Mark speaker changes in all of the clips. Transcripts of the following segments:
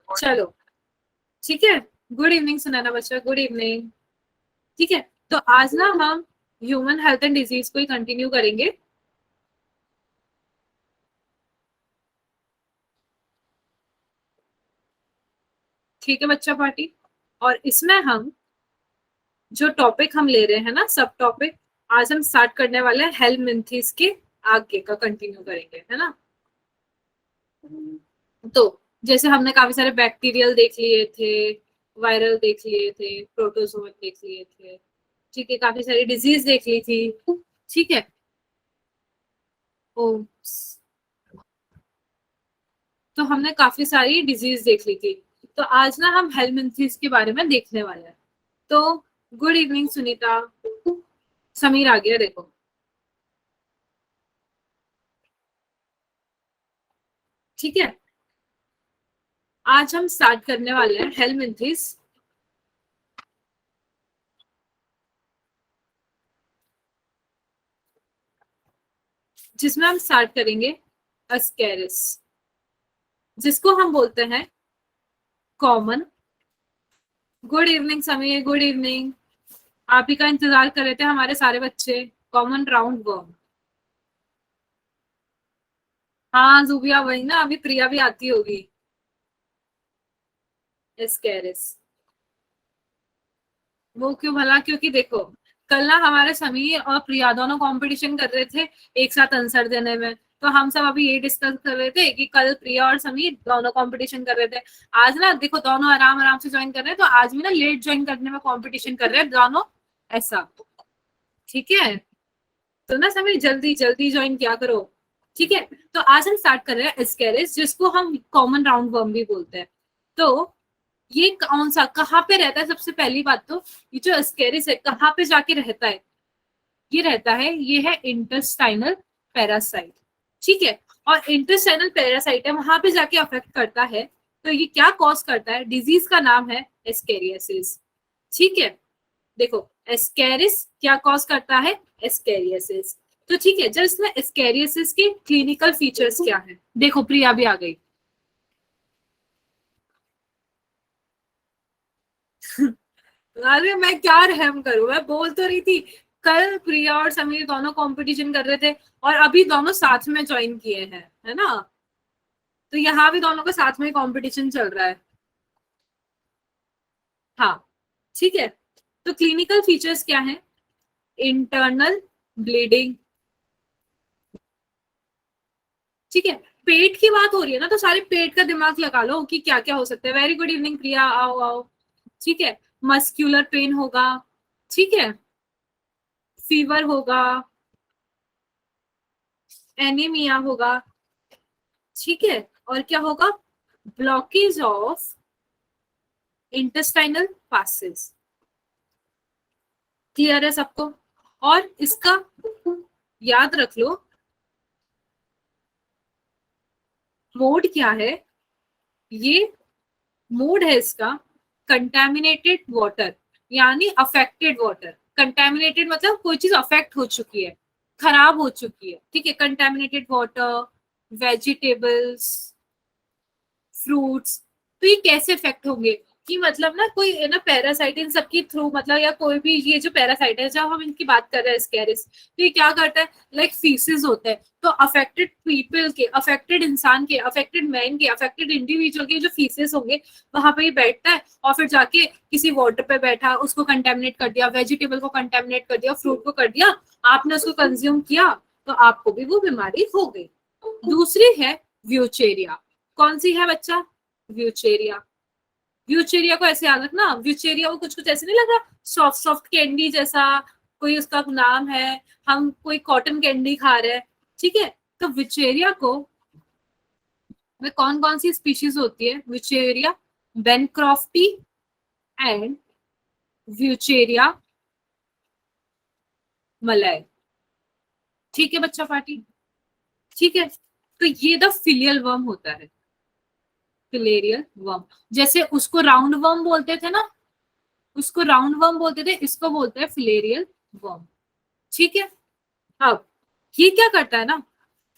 Speaker 1: चलो ठीक है, गुड इवनिंग सुनाना बच्चा, गुड इवनिंग। ठीक है, तो आज ना हम ह्यूमन हेल्थ एंड डिजीज को ही कंटिन्यू करेंगे। ठीक है बच्चा पार्टी। और इसमें हम जो टॉपिक हम ले रहे हैं ना, सब टॉपिक, आज हम स्टार्ट करने वाले हैं हेलमिंथेस के आगे का कंटिन्यू करेंगे, है ना। तो जैसे हमने काफी सारे बैक्टीरियल देख लिए थे, वायरल देख लिए थे, प्रोटोजोन देख लिए थे, ठीक है, काफी सारी डिजीज देख ली थी। ठीक है। ओ, तो हमने काफी सारी डिजीज देख ली थी। तो आज ना हम हेलमिंथेस के बारे में देखने वाले हैं। तो गुड इवनिंग सुनीता। समीर आ गया देखो। ठीक है, आज हम स्टार्ट करने वाले हैं हेलमिंथेस, जिसमें हम स्टार्ट करेंगे अस्केरिस, जिसको हम बोलते हैं common. Good evening Sameer, good evening. आप ही का इंतजार कर रहे थे हमारे सारे बच्चे। Common round worm. हाँ जूबिया, वही ना, अभी प्रिया भी आती होगी। एस्केरिस, वो क्यों भला, क्योंकि देखो कल ना हमारे समीर और प्रिया दोनों कंपटीशन कर रहे थे एक साथ आंसर देने में। तो हम सब अभी ये डिस्कस कर रहे थे कि कल प्रिया और समीर दोनों कंपटीशन कर रहे थे। आज ना देखो दोनों आराम आराम से ज्वाइन कर रहे हैं, तो आज भी ना लेट ज्वाइन करने में कंपटीशन कर रहे हैं दोनों, ऐसा। ठीक है, तो ना समीर जल्दी जल्दी ज्वाइन किया करो। ठीक है, तो आज हम स्टार्ट कर रहे हैं एस्केरिस, जिसको हम कॉमन राउंड वर्म भी बोलते हैं। तो ये कौन सा, कहाँ पे रहता है, सबसे पहली बात तो ये जो एस्केरिस है कहाँ पे जाके रहता है। ये रहता है, ये है इंटेस्टाइनल पैरासाइट। ठीक है, और इंटेस्टाइनल पैरासाइट है, वहां पे जाके अफेक्ट करता है। तो ये क्या कॉज करता है, डिजीज का नाम है एस्केरियासिस। ठीक है, देखो एस्केरिस क्या कॉज करता है, एस्केरियासिस। तो ठीक है, जब इसमें एस्केरियासिस के क्लिनिकल फीचर्स क्या है, देखो प्रिया भी आ गई। अरे मैं क्या रहम करूं, मैं बोल तो रही थी कल प्रिया और समीर दोनों कंपटीशन कर रहे थे, और अभी दोनों साथ में ज्वाइन किए हैं, है ना। तो यहाँ भी दोनों का साथ में कंपटीशन चल रहा है। हाँ, ठीक है, तो क्लिनिकल फीचर्स क्या है, इंटरनल ब्लीडिंग। ठीक है, पेट की बात हो रही है ना, तो सारे पेट का दिमाग लगा लो कि क्या क्या हो सकता है। वेरी गुड इवनिंग प्रिया, आओ आओ। ठीक है, मस्क्यूलर पेन होगा, ठीक है, फीवर होगा, एनीमिया होगा, ठीक है, और क्या होगा, blockage of intestinal passes. Clear है सबको। और इसका याद रख लो, मोड क्या है, ये मोड है इसका कंटेमिनेटेड वाटर, यानी अफेक्टेड वाटर। कंटेमिनेटेड मतलब कोई चीज अफेक्ट हो चुकी है, खराब हो चुकी है। ठीक है, कंटेमिनेटेड वाटर, वेजिटेबल्स, फ्रूट्स। तो ये कैसे इफेक्ट होंगे, कि मतलब ना कोई ना पैरासाइट इन सबकी थ्रू, मतलब या कोई भी ये जो पैरासाइट है, जब हम इनकी बात कर रहे हैं स्कैरिस, तो ये क्या करता है, लाइक फीसेस होता है। तो अफेक्टेड पीपल के, अफेक्टेड इंसान के, अफेक्टेड मैन के, अफेक्टेड इंडिविजुअल के जो फीसेस होंगे, वहां पे ही बैठता है, और फिर जाके किसी वाटर पे बैठा, उसको कंटेमिनेट कर दिया, वेजिटेबल को कंटेमिनेट कर दिया, फ्रूट को कर दिया, आपने उसको कंज्यूम किया, तो आपको भी वो बीमारी हो गई। दूसरी है व्यूचेरिया। कौन सी है बच्चा, व्यूचेरिया। व्यूचेरिया को ऐसे याद रखना, व्यूचेरिया वो कुछ कुछ ऐसे नहीं लगा, सॉफ्ट सॉफ्ट कैंडी जैसा, कोई उसका नाम है, हम कोई कॉटन कैंडी खा रहे हैं। ठीक है, तो व्यूचेरिया को में कौन कौन सी स्पीशीज होती है, व्यूचेरिया बेनक्रॉफ्टी एंड व्यूचेरिया मलय। ठीक है बच्चा पार्टी। ठीक है, तो ये द फिलियल वर्म होता है, फिलेरियल वर्म। जैसे उसको राउंड वर्म बोलते थे ना, उसको राउंड वर्म बोलते थे, इसको बोलते हैं फिलेरियल वर्म। ठीक है, अब ये क्या करता है ना,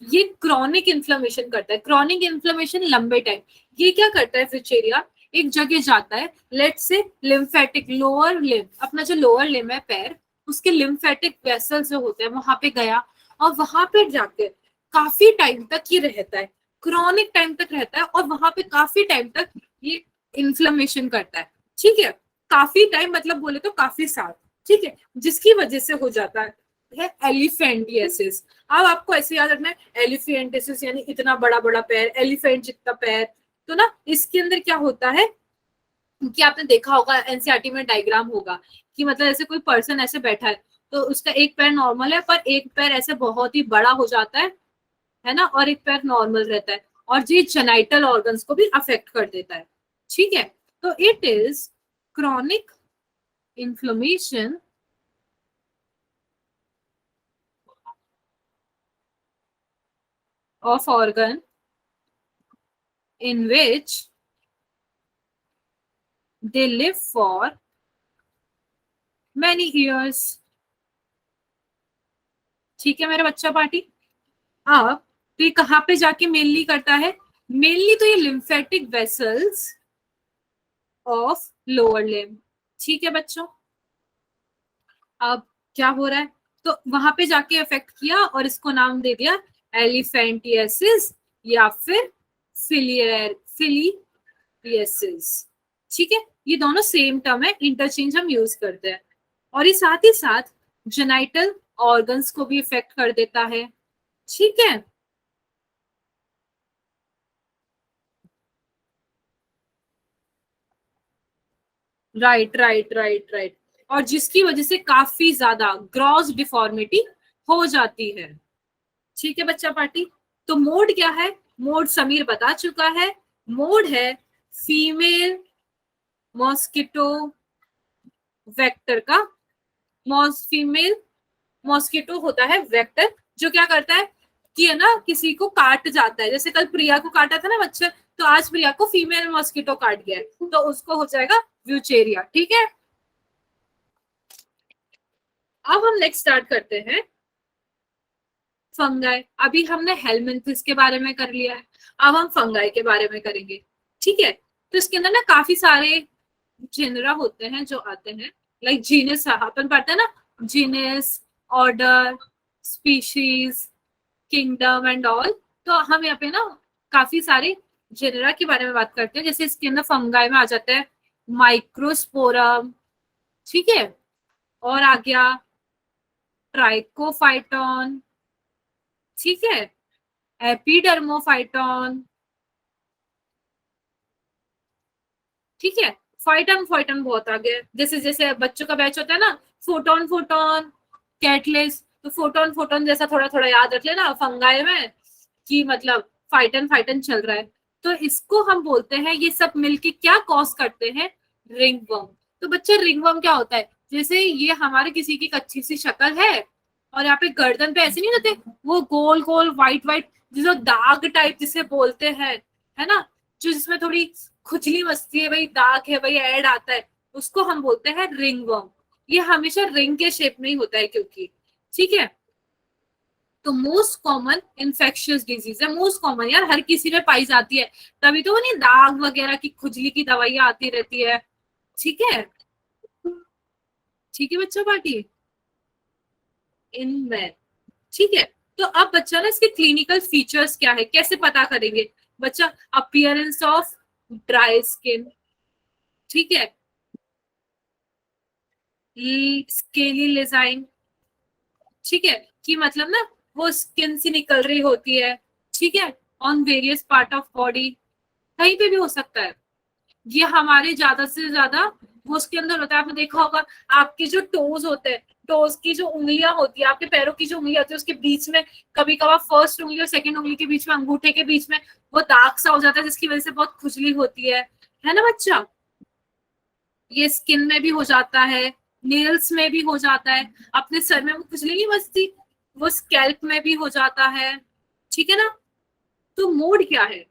Speaker 1: ये क्रॉनिक इन्फ्लेमेशन करता है, क्रॉनिक इन्फ्लेमेशन लंबे टाइम। ये क्या करता है फिचेरिया, एक जगह जाता है, लेट से लिम्फेटिक लोअर लिम्ब, अपना जो लोअर लिम्ब है पैर, उसके लिम्फेटिक वेसल्स जो होते हैं वहां पे गया, और वहां पे जाके काफी टाइम तक ये रहता है, क्रॉनिक टाइम तक रहता है, और वहां पे काफी टाइम तक ये इन्फ्लेमेशन करता है। ठीक है, काफी टाइम मतलब बोले तो काफी साल। ठीक है, जिसकी वजह से हो जाता है एलिफेंटियासिस। अब आपको ऐसे याद रखना है, एलिफेंटियासिस यानी इतना बड़ा बड़ा पैर, एलिफेंट जितना पैर। तो ना इसके अंदर क्या होता है कि आपने देखा होगा एनसीईआरटी में डायग्राम होगा कि मतलब ऐसे कोई पर्सन ऐसे बैठा है, तो उसका एक पैर नॉर्मल है पर एक पैर ऐसे बहुत ही बड़ा हो जाता है ना, और एक पैर नॉर्मल रहता है, और ये जेनाइटल ऑर्गन्स को भी अफेक्ट कर देता है। ठीक है, तो it is chronic inflammation of organ in which they live for many years। ठीक है मेरा बच्चा पार्टी। अब तो ये कहाँ पे जाके मेनली करता है, मेनली तो ये lymphatic vessels of lower limb. ठीक है बच्चों, अब क्या हो रहा है, तो वहां पे जाके इफेक्ट किया और इसको नाम दे दिया एलिफेंटियासिस या फिर फिलियसिस। ठीक है, ये दोनों सेम टर्म है, इंटरचेंज हम यूज करते हैं। और ये साथ ही साथ जेनाइटल ऑर्गन्स को भी इफेक्ट कर देता है। ठीक है, राइट राइट राइट राइट, और जिसकी वजह से काफी ज्यादा ग्रॉस डिफॉर्मिटी हो जाती है। ठीक है बच्चा पार्टी, तो मोड क्या है, मोड समीर बता चुका है, मोड है फीमेल मॉस्किटो वेक्टर का। फीमेल मॉस्किटो होता है वेक्टर, जो क्या करता है कि है ना किसी को काट जाता है, जैसे कल प्रिया को काटा था ना बच्चे, तो आज प्रिया को फीमेल मॉस्किटो काट गया है तो उसको हो जाएगा व्यूचेरिया। ठीक है, अब हम नेक्स्ट स्टार्ट करते हैं फंगाई। अभी हमने हेलमिंथिस के बारे में कर लिया है, अब हम फंगाई के बारे में करेंगे। ठीक है, तो इसके अंदर ना काफी सारे जेनरा होते हैं जो आते हैं, लाइक जीनस अपन पढ़ते हैं ना, genus, order, species, kingdom and all. तो हम यहाँ पे ना काफी सारे जेनरा के बारे में बात करते हैं, जैसे इसके अंदर फंगाई में आ जाता है माइक्रोस्पोरम। ठीक है, और आ गया ट्राइकोफाइटॉन। ठीक है, एपिडर्मोफाइटॉन। ठीक है, फाइटन फाइटन बहुत आ गया, जैसे जैसे बच्चों का बैच होता है ना, फोटोन फोटोन, कैटलिस, तो फोटोन फोटोन जैसा थोड़ा थोड़ा याद रख लेना फंगाई में कि मतलब फाइटन फाइटन चल रहा है। तो इसको हम बोलते हैं, ये सब मिलके क्या कॉज करते हैं, रिंगवर्म। तो बच्चे रिंगवर्म क्या होता है, जैसे ये हमारे किसी की अच्छी सी शक्ल है और यहाँ पे गर्दन पे ऐसे नहीं रहते वो गोल गोल व्हाइट व्हाइट, जिसे दाग टाइप जिसे बोलते हैं, है ना, जो जिसमें थोड़ी खुजली मस्ती है, वही दाग है, वही ऐड आता है, उसको हम बोलते हैं रिंगवर्म। ये हमेशा रिंग के शेप में ही होता है क्योंकि। ठीक है, तो मोस्ट कॉमन इन्फेक्शियस डिजीज है, मोस्ट कॉमन यार हर किसी में पाई जाती है, तभी तो वो नहीं दाग वगैरह की खुजली की दवाइयां आती रहती है। ठीक है, ठीक है बच्चों पार्टी इनमें। ठीक है, तो अब बच्चा ना इसके क्लिनिकल फीचर्स क्या है कैसे पता करेंगे बच्चा, अपीयरेंस ऑफ ड्राई स्किन। ठीक है, स्केली डिजाइन। ठीक है, कि मतलब ना वो स्किन से निकल रही होती है। ठीक है, on various part of body, कहीं पे भी हो सकता है। ये हमारे ज्यादा से ज्यादा वो उसके अंदर होता है, आपने देखा होगा आपके जो टोज होते हैं, टोज की जो उंगलियां होती है, आपके पैरों की जो उंगलियां होती है उसके बीच में कभी कभार फर्स्ट उंगली और सेकंड उंगली के बीच में, अंगूठे के बीच में वो दाग सा हो जाता है जिसकी वजह से बहुत खुजली होती है ना बच्चा। ये स्किन में भी हो जाता है, नेल्स में भी हो जाता है, अपने सर में वो खुजली नहीं बचती, वो स्कैल्प में भी हो जाता है। ठीक है ना, तो मोड क्या है,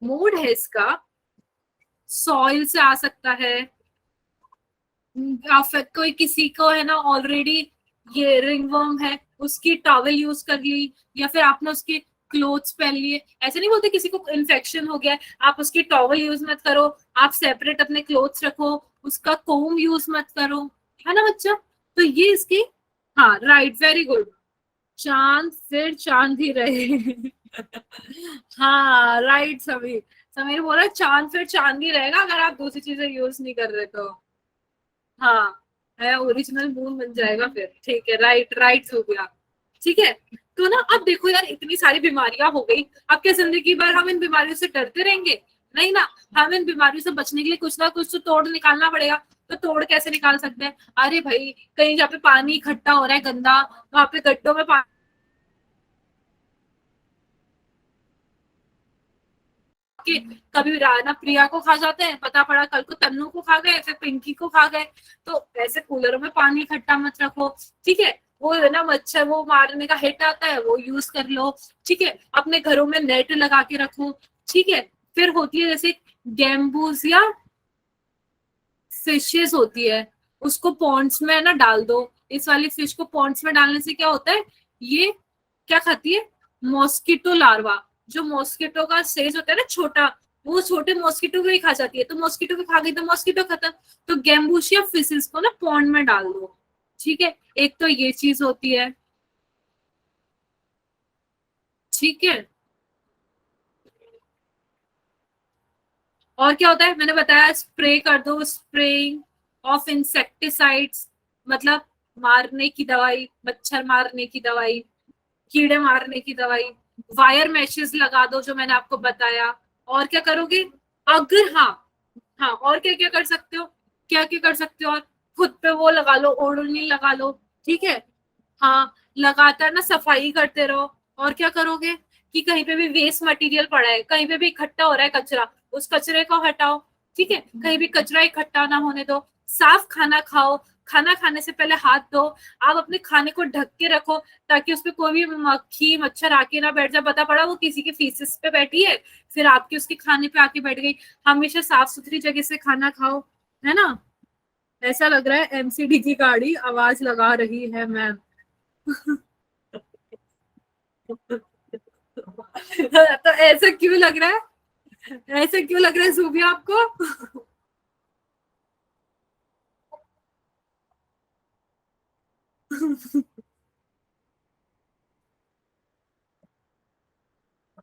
Speaker 1: मोड है इसका सॉइल से आ सकता है, या फिर कोई किसी को है ना ऑलरेडी ये रिंगवर्म है उसकी टॉवल यूज कर ली, या फिर आपने उसके क्लोथ्स पहन लिए। ऐसे नहीं बोलते किसी को इन्फेक्शन हो गया है आप उसकी टॉवल यूज मत करो, आप सेपरेट अपने क्लोथ्स रखो, उसका कोम यूज मत करो, है ना बच्चा। तो ये इसकी, हाँ राइट, वेरी गुड। चांद फिर चांद ही रहे। हाँ राइट समीर, समीर बोला चांद फिर चांद ही रहेगा अगर आप दूसरी चीजें यूज नहीं कर रहे तो। हाँ, है ओरिजिनल मून बन जाएगा फिर, ठीक है, राइट राइट हो गया। ठीक है, तो ना अब देखो यार इतनी सारी बीमारियां हो गई, अब क्या जिंदगी भर हम इन बीमारियों से डरते रहेंगे? नहीं ना, हम इन बीमारियों से बचने के लिए कुछ ना कुछ तो तोड़ निकालना पड़ेगा। तो तोड़ कैसे निकाल सकते हैं? अरे भाई, कहीं जहाँ पे पानी इकट्ठा हो रहा है गंदा, वहां पे गड्ढों में पानी के कभी राना प्रिया को खा जाते हैं, पता पड़ा कल को तन्नू को खा गए, फिर पिंकी को खा गए। तो ऐसे कूलरों में पानी इकट्ठा मत रखो, ठीक है। वो है ना मच्छर वो मारने का हिट आता है, वो यूज कर लो, ठीक है। अपने घरों में नेट लगा के रखो, ठीक है। फिर होती है जैसे गैम्बूज या फिशेस होती है, उसको पॉन्ड्स में ना डाल दो। इस वाली फिश को पॉन्ड्स में डालने से क्या होता है, ये क्या खाती है, मॉस्किटो लार्वा। जो मॉस्किटो का सेज होता है ना छोटा, वो छोटे मॉस्किटो को ही खा जाती है, तो मॉस्किटो को खा गई तो मॉस्किटो खत्म। तो गैम्बूशिया फिशेस को ना पॉन्ड में डाल दो, ठीक है। एक तो ये चीज होती है, ठीक है। और क्या होता है मैंने बताया, स्प्रे कर दो, स्प्रेइंग ऑफ इंसेक्टिसाइड्स, मतलब मारने की दवाई, मच्छर मारने की दवाई, कीड़े मारने की दवाई। वायर मैशेस लगा दो जो मैंने आपको बताया। और क्या करोगे? अगर हाँ, हाँ और क्या क्या कर सकते हो, क्या क्या कर सकते हो? और खुद पे वो लगा लो, ओडोनिल लगा लो, ठीक है। हाँ, लगातार ना सफाई करते रहो। और क्या करोगे कि कहीं पे भी वेस्ट मटेरियल पड़ा है, कहीं पे भी इकट्ठा हो रहा है कचरा, उस कचरे को हटाओ, ठीक है। कहीं भी कचरा इकट्ठा ना होने दो। साफ खाना खाओ, खाना खाने से पहले हाथ धो। आप अपने खाने को ढक के रखो ताकि उसपे कोई भी मक्खी मच्छर आके ना बैठ जाए, पता पड़ा वो किसी के फीसिस पे बैठी है, फिर आपके उसके खाने पे आके बैठ गई। हमेशा साफ सुथरी जगह से खाना खाओ, है ना। ऐसा लग रहा है एमसीडी की गाड़ी आवाज लगा रही है मैम। तो ऐसा क्यों लग रहा है, ऐसे क्यों लग रहा है जूबिया आपको?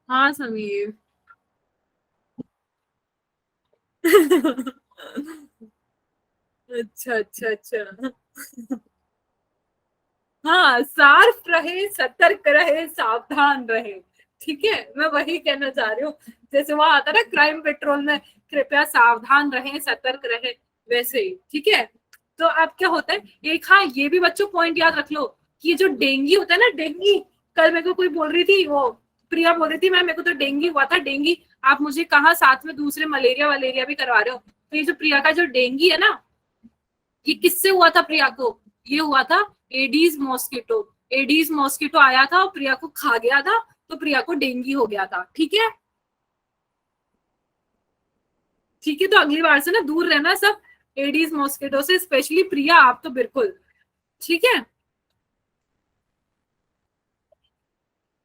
Speaker 1: हाँ समीर। अच्छा अच्छा अच्छा। हाँ, सार्फ रहे, सतर्क रहे, सावधान रहे, ठीक है। मैं वही कहना चाह रही हूँ, जैसे वहां आता ना क्राइम पेट्रोल में, कृपया सावधान रहे, सतर्क रहे, वैसे ही, ठीक है। तो अब क्या होता है, एक हाँ ये भी बच्चों पॉइंट याद रख लो कि ये जो डेंगू होता है ना, डेंगू, कल मेरे को कोई बोल रही थी, वो प्रिया बोल रही थी मैम मेरे को तो डेंगू हुआ था, डेंगू। आप मुझे कहा साथ में दूसरे मलेरिया वलेरिया भी करवा रहे हो। तो ये जो प्रिया का जो डेंगू है ना, ये किससे हुआ था प्रिया को? ये हुआ था एडीज मॉस्किटो। एडीज मॉस्किटो आया था और प्रिया को खा गया था, तो प्रिया को डेंगू हो गया था, ठीक है। ठीक है, तो अगली बार से ना दूर रहना सब एडीज मॉस्किटो से, स्पेशली प्रिया आप तो बिल्कुल, ठीक है।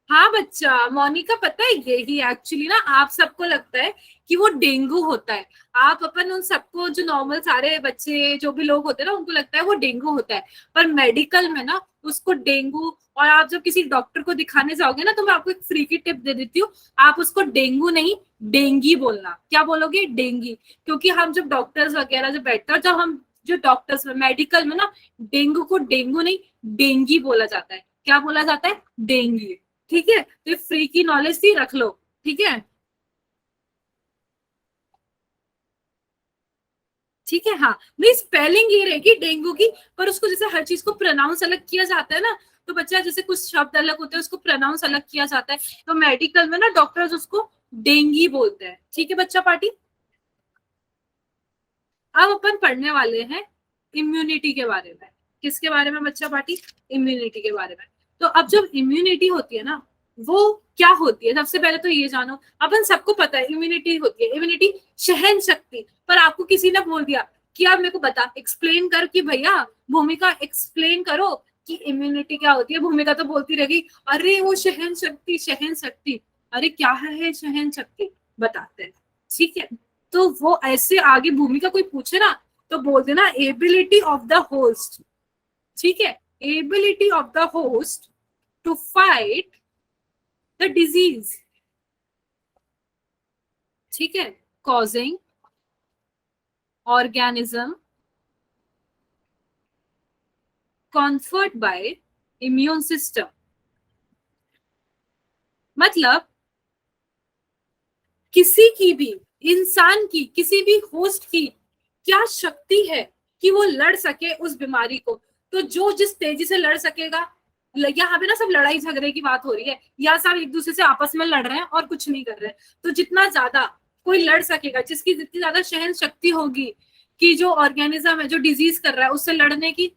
Speaker 1: हाँ बच्चा, मोनिका पता है यही एक्चुअली ना आप सबको लगता है कि वो डेंगू होता है। आप अपन उन सबको जो नॉर्मल सारे बच्चे जो भी लोग होते हैं ना उनको लगता है वो डेंगू होता है, पर मेडिकल में ना उसको डेंगू, और आप जब किसी डॉक्टर को दिखाने जाओगे ना तो मैं आपको एक फ्री की टिप दे देती हूँ, आप उसको डेंगू नहीं डेंगी बोलना। क्या बोलोगे? डेंगी। क्योंकि हम जब डॉक्टर्स वगैरह जब बैठते हैं, जब हम जो डॉक्टर्स में मेडिकल में ना, डेंगू को डेंगू नहीं डेंगी बोला जाता है। क्या बोला जाता है? डेंगी, ठीक है। तो ये फ्री की नॉलेज थी, रख लो, ठीक है। ठीक है, हाँ, नहीं स्पेलिंग ये रहेगी डेंगू की, पर उसको जैसे हर चीज को प्रोनाउंस अलग किया जाता है ना, तो बच्चा जैसे कुछ शब्द अलग होते हैं उसको प्रोनाउंस अलग किया जाता है, तो मेडिकल में ना डॉक्टर्स उसको डेंगी बोलते हैं, ठीक है बच्चा पार्टी। अब अपन पढ़ने वाले हैं इम्यूनिटी के बारे में। किसके बारे में बच्चा पार्टी? इम्यूनिटी के बारे में। तो अब जब इम्यूनिटी होती है ना, वो क्या होती है सबसे पहले तो ये जानो। अपन सबको पता है इम्यूनिटी होती है, इम्यूनिटी सहन शक्ति। पर आपको किसी ने बोल दिया कि आप मेरे को बता एक्सप्लेन कर कि भैया भूमिका एक्सप्लेन करो कि इम्यूनिटी क्या होती है। भूमिका तो बोलती रहेगी अरे वो सहन शक्ति, सहन शक्ति, अरे क्या है सहन शक्ति, बताते हैं। ठीक है, तो वो ऐसे आगे भूमिका कोई पूछे ना तो बोल देना एबिलिटी ऑफ द होस्ट। ठीक है, ability of the host to fight the disease. ठीक है, causing organism conferred by immune system. मतलब किसी की भी, इंसान की, किसी भी होस्ट की क्या शक्ति है कि वो लड़ सके उस बीमारी को। तो जो जिस तेजी से लड़ सकेगा, यहाँ पे ना सब लड़ाई झगड़े की बात हो रही है, या सब एक दूसरे से आपस में लड़ रहे हैं और कुछ नहीं कर रहे हैं। तो जितना ज्यादा कोई लड़ सकेगा, जिसकी जितनी ज्यादा सहन शक्ति होगी कि जो ऑर्गेनिज्म है जो डिजीज कर रहा है उससे लड़ने की,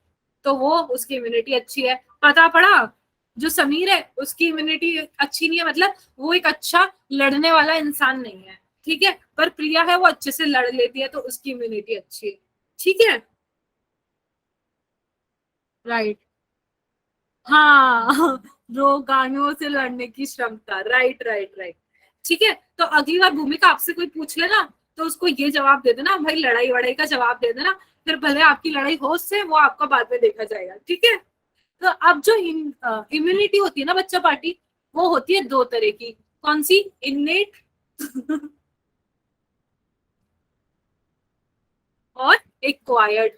Speaker 1: तो वो उसकी इम्यूनिटी अच्छी है। पता पड़ा, जो समीर है उसकी इम्यूनिटी अच्छी नहीं है, मतलब वो एक अच्छा लड़ने वाला इंसान नहीं है। ठीक है, पर प्रिया है वो अच्छे से लड़ लेती है तो उसकी इम्यूनिटी अच्छी है। ठीक है, राइट, हाँ रोगाणुओं से लड़ने की क्षमता, राइट राइट राइट। ठीक है, तो अगली बार भूमिका आपसे कोई पूछ लेना तो उसको ये जवाब दे देना भाई, लड़ाई वड़ाई का जवाब दे देना, फिर भले आपकी लड़ाई हो उससे, वो आपका बाद में देखा जाएगा। ठीक है, तो अब जो इम्यूनिटी होती है ना बच्चा पार्टी, वो होती है दो तरह की। कौन सी? इन्नेट और एक्वायर्ड।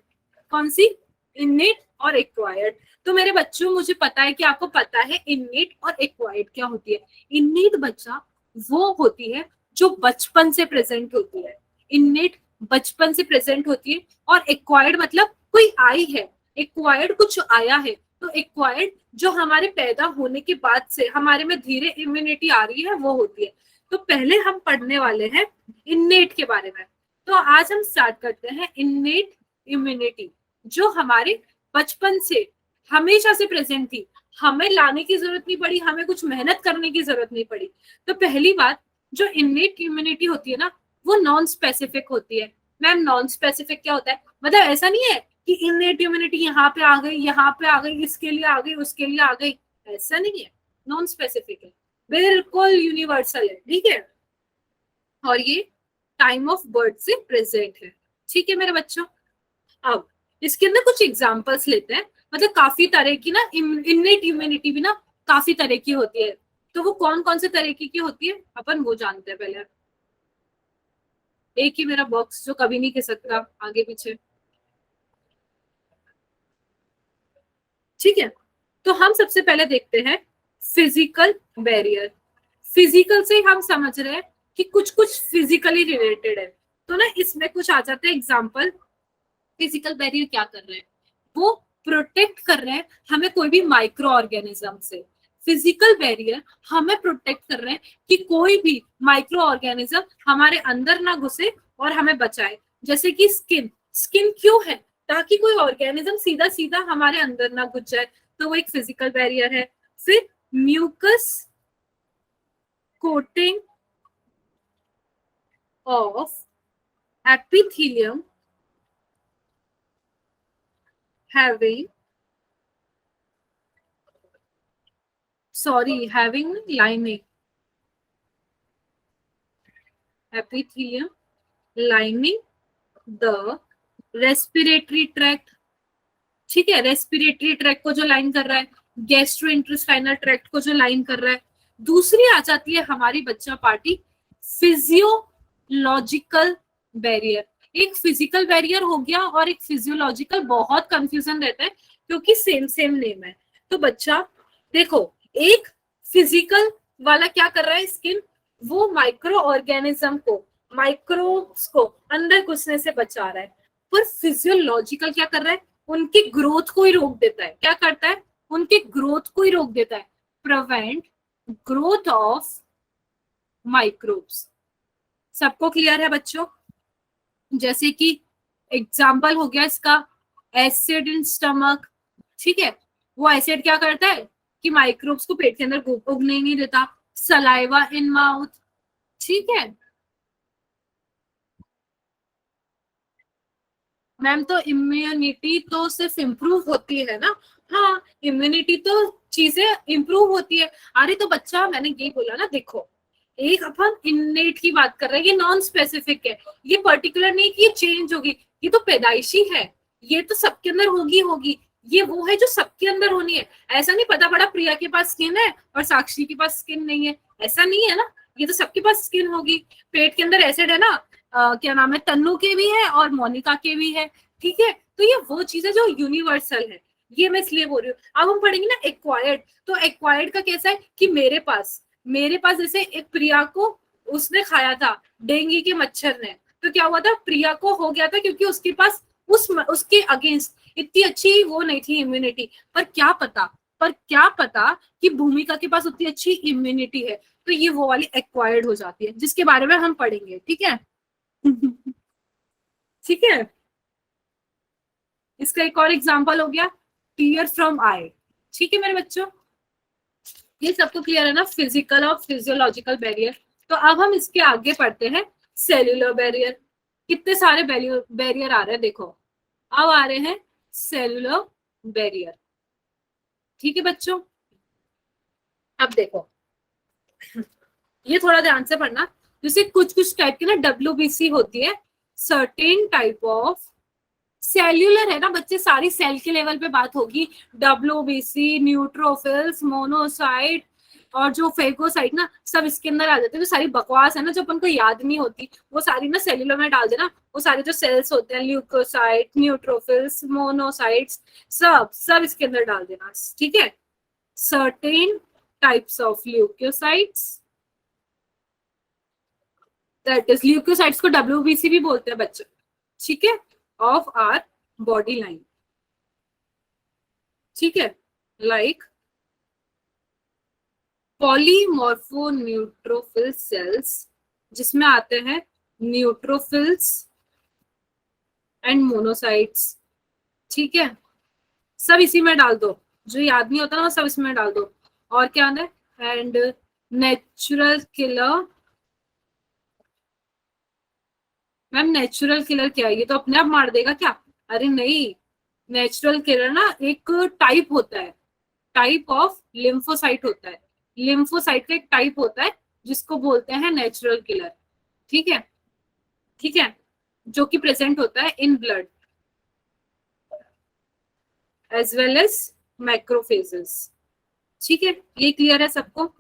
Speaker 1: कौन सी? इन्नेट और एक्वायर्ड। तो मेरे बच्चों मुझे पता है कि आपको पता है इन्नेट और एक्वायर्ड क्या होती है। इन्नेट बच्चा वो होती है जो बचपन से प्रेजेंट होती है। इन्नेट बचपन से प्रेजेंट होती है, और एक्वायर्ड मतलब कोई आई है, एक्वायर्ड कुछ आया है। तो एक्वायर्ड जो हमारे पैदा होने के बाद से हमारे में धीरे इम्यूनिटी आ रही है वो होती है। तो पहले हम पढ़ने वाले हैं इन्नेट के बारे में। तो आज हम स्टार्ट करते हैं इन्नेट इम्यूनिटी, जो हमारे बचपन से हमेशा से प्रेजेंट थी। हमें लाने की जरूरत नहीं पड़ी, हमें कुछ मेहनत करने की जरूरत नहीं पड़ी। तो पहली बात, जो इन्नेट इम्यूनिटी होती है ना, वो नॉन स्पेसिफिक होती है। मैम नॉन स्पेसिफिक क्या होता है? मतलब ऐसा नहीं है कि इन्नेट इम्यूनिटी यहाँ पे आ गई, यहाँ पे आ गई, इसके लिए आ गई, उसके लिए आ गई, ऐसा नहीं है। नॉन स्पेसिफिक है, बिल्कुल यूनिवर्सल है। ठीक है, और ये टाइम ऑफ बर्थ से प्रेजेंट है। ठीक है मेरे बच्चों, अब इसके अंदर कुछ एग्जांपल्स लेते हैं। मतलब काफी तरह की ना इन्नेट इम्यूनिटी भी ना काफी तरह की होती है। तो वो कौन कौन से तरीके की होती है अपन वो जानते हैं पहले। एक ही मेरा बॉक्स जो कभी नहीं खिसकता आगे पीछे। ठीक है, तो हम सबसे पहले देखते हैं फिजिकल बैरियर। फिजिकल से हम समझ रहे हैं कि कुछ कुछ फिजिकली रिलेटेड है। तो ना इसमें कुछ आ जाते हैं एग्जाम्पल। फिजिकल बैरियर क्या कर रहे हैं? वो प्रोटेक्ट कर रहे हैं हमें कोई भी माइक्रो ऑर्गेनिज्म से। फिजिकल बैरियर हमें प्रोटेक्ट कर रहे हैं कि कोई भी माइक्रो ऑर्गेनिज्म हमारे अंदर ना घुसे और हमें बचाए। जैसे कि स्किन, स्किन क्यों है? ताकि कोई ऑर्गेनिज्म सीधा सीधा हमारे अंदर ना घुस जाए, तो वो एक फिजिकल बैरियर है। फिर mucus coating of epithelium having having lining, epithelium lining the respiratory tract। ठीक है, रेस्पिरेटरी ट्रैक्ट को जो लाइन कर रहा है, गैस्ट्रो इंटेस्टाइनल ट्रैक्ट को जो लाइन कर रहा है। दूसरी आ जाती है हमारी बच्चा पार्टी फिजियोलॉजिकल बैरियर। एक फिजिकल बैरियर हो गया और एक फिजियोलॉजिकल, बहुत कंफ्यूजन रहता है क्योंकि सेम सेम नेम है। तो बच्चा देखो, एक फिजिकल वाला क्या कर रहा है, स्किन, वो माइक्रो ऑर्गेनिज्म को, माइक्रोब्स को अंदर घुसने से बचा रहा है। पर फिजियोलॉजिकल क्या कर रहा है? उनकी ग्रोथ को ही रोक देता है। क्या करता है? उनके ग्रोथ को ही रोक देता है। Prevent growth of microbes. सबको क्लियर है बच्चों? जैसे कि एग्जाम्पल हो गया इसका एसिड इन स्टमक। ठीक है, वो एसिड क्या करता है कि माइक्रोब्स को पेट के अंदर उगने ही नहीं देता। Saliva in mouth. ठीक है मैम, तो इम्यूनिटी तो सिर्फ इम्प्रूव होती है ना, हाँ, इम्यूनिटी तो चीजें इंप्रूव होती है। अरे तो बच्चा, मैंने यही बोला ना, देखो एक अपन इननेट की बात कर रहे हैं, ये नॉन स्पेसिफिक है, ये पर्टिकुलर नहीं कि ये चेंज होगी, ये तो पैदाइशी है, ये तो सबके अंदर होगी होगी, ये वो है जो सबके अंदर होनी है। ऐसा नहीं पता पड़ा प्रिया के पास स्किन है और साक्षी के पास स्किन नहीं है, ऐसा नहीं है ना, ये तो सबके पास स्किन होगी। पेट के अंदर एसिड है ना, क्या नाम है, तन्नू के भी है और मोनिका के भी है, ठीक है। तो ये वो चीज है जो यूनिवर्सल है, ये मैं इसलिए बोल रही हूँ। अब हम पढ़ेंगे ना एक्वायर्ड, तो एक्वायर्ड का कैसा है कि मेरे पास जैसे एक प्रिया को उसने खाया था डेंगू के मच्छर ने, तो क्या हुआ था, प्रिया को हो गया था क्योंकि उसके पास उसके अगेंस्ट इतनी अच्छी वो नहीं थी इम्यूनिटी। पर क्या पता कि भूमिका के पास उतनी अच्छी इम्यूनिटी है, तो ये वो वाली एक्वायर्ड हो जाती है जिसके बारे में हम पढ़ेंगे, ठीक है। ठीक है, इसका एक और एग्जांपल हो गया टीयर फ्रॉम आई। ठीक है मेरे बच्चों, ये सबको क्लियर है ना, फिजिकल और फिजियोलॉजिकल बैरियर। तो अब हम इसके आगे पढ़ते हैं सेल्यूलर बैरियर। कितने सारे बैरियर आ रहे हैं देखो, अब आ रहे हैं सेल्यूलर बैरियर। ठीक है बच्चों, अब देखो ये थोड़ा ध्यान से पढ़ना। जैसे कुछ कुछ टाइप की ना डब्ल्यूबीसी होती है, सर्टेन टाइप ऑफ सेल्यूलर है ना बच्चे, सारी सेल के लेवल पे बात होगी। डब्ल्यूबीसी, न्यूट्रोफिल्स, मोनोसाइट और जो फेगोसाइट ना, सब इसके अंदर आ जाते हैं। जो सारी बकवास है ना जो अपन को याद नहीं होती, वो सारी ना सेल्यूलर में डाल देना। वो सारे जो सेल्स होते हैं, ल्यूकोसाइट, न्यूट्रोफिल्स, मोनोसाइट्स, सब सब इसके अंदर डाल देना, ठीक है। Certain types of leucocytes, that is leucocytes को डब्ल्यूबीसी भी बोलते हैं बच्चे, ठीक है, ऑफ आर बॉडी लाइन, ठीक है। लाइक पॉलीमॉर्फोन्यूट्रोफिल सेल्स, जिसमें आते हैं न्यूट्रोफिल्स एंड मोनोसाइट्स, ठीक है। सब इसी में डाल दो, जो याद नहीं होता ना वो सब इसमें डाल दो। और क्या है, and natural killer. Ma'am natural killer क्या है, ये तो अपने आप मार देगा क्या? अरे नहीं, नेचुरल किलर ना एक टाइप होता है, टाइप ऑफ लिम्फोसाइट होता है। लिम्फोसाइट का एक टाइप होता है जिसको बोलते हैं नेचुरल किलर, ठीक है, ठीक है, जो कि प्रेजेंट होता है in blood as well as macrophages, ठीक है। ये क्लियर है सबको?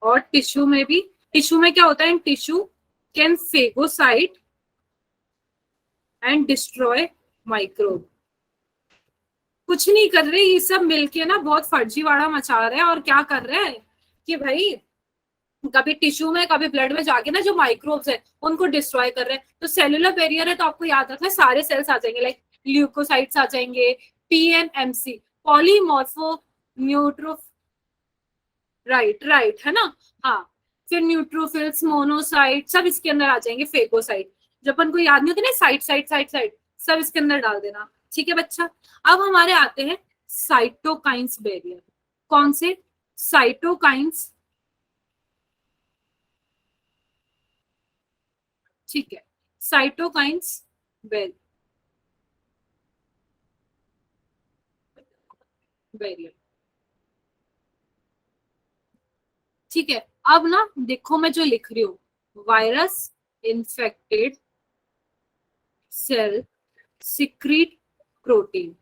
Speaker 1: और टिश्यू में भी, टिश्यू में क्या होता है, in tissue can phagocyte and destroy microbe. कुछ नहीं कर रहे ये सब मिलके ना, बहुत फर्जीवाड़ा मचा रहे हैं। और क्या कर रहे हैं कि भाई कभी टिश्यू में कभी ब्लड में जाके ना जो माइक्रोब्स है उनको डिस्ट्रॉय कर रहे हैं। तो सेलुलर बैरियर है तो आपको याद रखना है सारे सेल्स आ जाएंगे, लाइक ल्यूकोसाइट्स आ जाएंगे, पीएनएमसी, पॉलीमॉर्फो न्यूट्रो, राइट राइट है ना, हाँ। फिर न्यूट्रोफिल्स, मोनोसाइट, सब इसके अंदर आ जाएंगे, फेगोसाइट, जब अपन को याद नहीं होती ना, साइट साइट साइट साइट, सब इसके अंदर डाल देना, ठीक है बच्चा। अब हमारे आते हैं साइटोकाइंस बैरियर। कौन से? साइटोकाइंस, ठीक है, साइटोकाइंस बैरियर, ठीक है। अब ना देखो मैं जो लिख रही हूँ, virus infected cell secrete protein.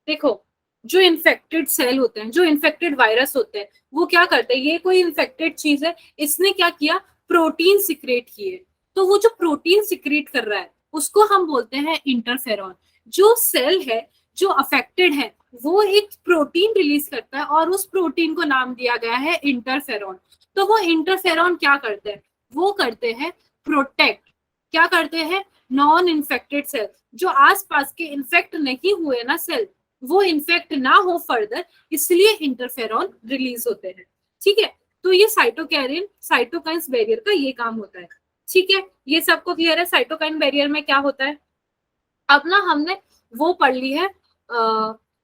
Speaker 1: देखो, जो इन्फेक्टेड सेल होते हैं, जो इन्फेक्टेड वायरस होते हैं, वो क्या करते हैं, ये कोई इन्फेक्टेड चीज है, इसने क्या किया, प्रोटीन सिक्रेट किए। तो वो जो प्रोटीन सिक्रेट कर रहा है उसको हम बोलते हैं इंटरफेरॉन। जो सेल है जो अफेक्टेड है वो एक प्रोटीन रिलीज करता है और उस प्रोटीन को नाम दिया गया है इंटरफेरॉन। तो वो इंटरफेरॉन क्या करते हैं, वो करते हैं प्रोटेक्ट क्या करते हैं, नॉन इन्फेक्टेड सेल, जो आसपास के इन्फेक्ट नहीं हुए ना सेल, वो इन्फेक्ट ना हो फर्दर, इसलिए इंटरफेरॉन रिलीज होते हैं। ठीक है, तो ये साइटोकैरिन साइटोकाइन्स बैरियर का ये काम होता है। ठीक है, ये सबको क्लियर है साइटोकाइन बैरियर में क्या होता है। अब ना हमने वो पढ़ ली है,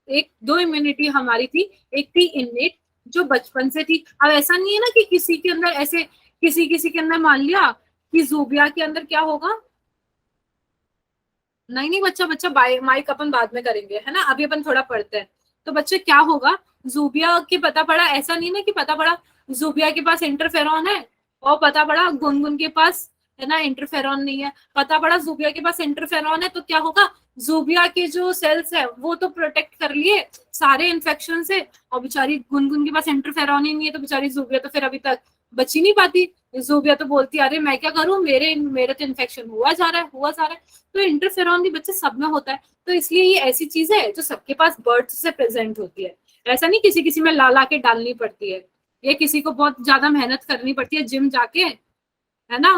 Speaker 1: एक दो इम्यूनिटी हमारी थी, एक थी इननेट जो बचपन से थी। अब ऐसा नहीं है ना कि किसी के अंदर ऐसे, किसी किसी के अंदर मान लिया कि जूबिया के अंदर क्या होगा, नहीं नहीं बच्चा बच्चा माइक अपन बाद में करेंगे है ना, अभी अपन थोड़ा पढ़ते हैं। तो बच्चे क्या होगा, जूबिया की पता पड़ा, ऐसा नहीं ना कि पता पड़ा जूबिया के पास इंटरफेरॉन है और पता पड़ा गुनगुन के पास है ना इंटरफेरॉन नहीं है, पता पड़ा जूबिया के पास इंटरफेरॉन है, तो क्या होगा, जूबिया के जो सेल्स है वो तो प्रोटेक्ट कर लिए सारे इन्फेक्शन से, और बेचारी गुनगुन के पास इंटरफेरॉन ही नहीं है, तो बेचारी जूबिया तो फिर अभी तक बच ही नहीं पाती। जूबिया तो बोलती अरे मैं क्या करूं, मेरे मेरे तो इन्फेक्शन हुआ जा रहा है हुआ जा रहा है। तो इंटरफेरॉन भी बच्चे सब में होता है, तो इसलिए ये ऐसी चीज है जो सबके पास बर्थ से प्रेजेंट होती है। ऐसा नहीं किसी किसी में ला ला के डालनी पड़ती है, ये किसी को बहुत ज्यादा मेहनत करनी पड़ती है जिम जाके, है ना,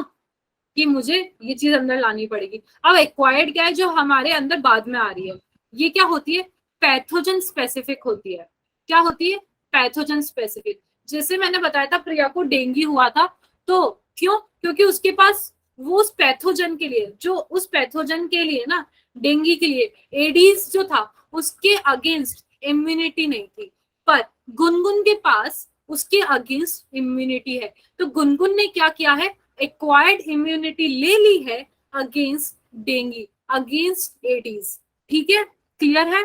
Speaker 1: कि मुझे ये चीज अंदर लानी पड़ेगी। अब एक्वायर्ड क्या है, जो हमारे अंदर बाद में आ रही है, ये क्या होती है, पैथोजन स्पेसिफिक होती है। क्या होती है, पैथोजन स्पेसिफिक। जैसे मैंने बताया था प्रिया को डेंगू हुआ था, तो क्यों, क्योंकि उसके पास वो उस पैथोजन के लिए, जो उस पैथोजन के लिए ना, डेंगू के लिए एडीज जो था उसके अगेंस्ट इम्यूनिटी नहीं थी, पर गुनगुन के पास उसके अगेंस्ट इम्यूनिटी है। तो गुनगुन ने क्या किया है, एक्वायर्ड इम्यूनिटी ले ली है अगेंस्ट डेंगू, अगेंस्ट एडीज। ठीक है, क्लियर है।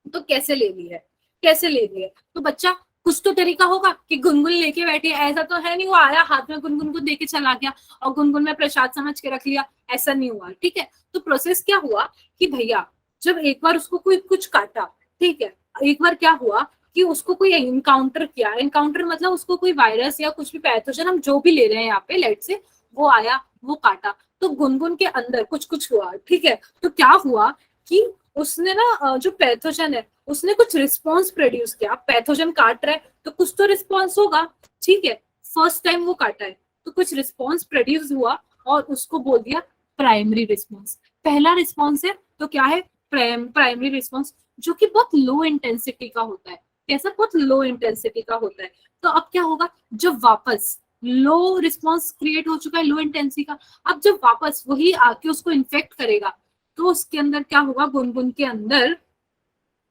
Speaker 1: तो कैसे ले ली है, कैसे ले ली है, तो बच्चा कुछ तो तरीका होगा कि गुनगुन लेके बैठी है, ऐसा तो है नहीं वो आया हाथ में गुनगुन को देके चला गया और गुनगुन में प्रसाद समझ के रख लिया, ऐसा नहीं हुआ। ठीक है, तो प्रोसेस क्या हुआ कि भैया जब एक बार उसको कोई कुछ काटा, ठीक है, एक बार क्या हुआ कि उसको कोई इनकाउंटर किया, इनकाउंटर मतलब उसको कोई वायरस या कुछ भी पैथोजन हम जो भी ले रहे हैं यहाँ पे लेट से, वो आया वो काटा, तो गुनगुन के अंदर कुछ कुछ हुआ। ठीक है, तो क्या हुआ कि उसने ना जो पैथोजन है उसने कुछ रिस्पॉन्स प्रोड्यूस किया। पैथोजन काट रहा है तो कुछ तो रिस्पॉन्स होगा। ठीक है, फर्स्ट टाइम वो काटा है तो कुछ रिस्पॉन्स प्रोड्यूस हुआ और उसको बोल दिया प्राइमरी रिस्पॉन्स। पहला रिस्पॉन्स है तो क्या है, प्राइमरी रिस्पॉन्स, जो कि बहुत लो इंटेंसिटी का होता है। कैसा, बहुत लो इंटेंसिटी का होता है। तो अब क्या होगा, जब वापस लो रिस्पॉन्स क्रिएट हो चुका है लो इंटेंसिटी का, अब जब वापस वही आके उसको इन्फेक्ट करेगा तो उसके अंदर क्या होगा, गुनगुन के अंदर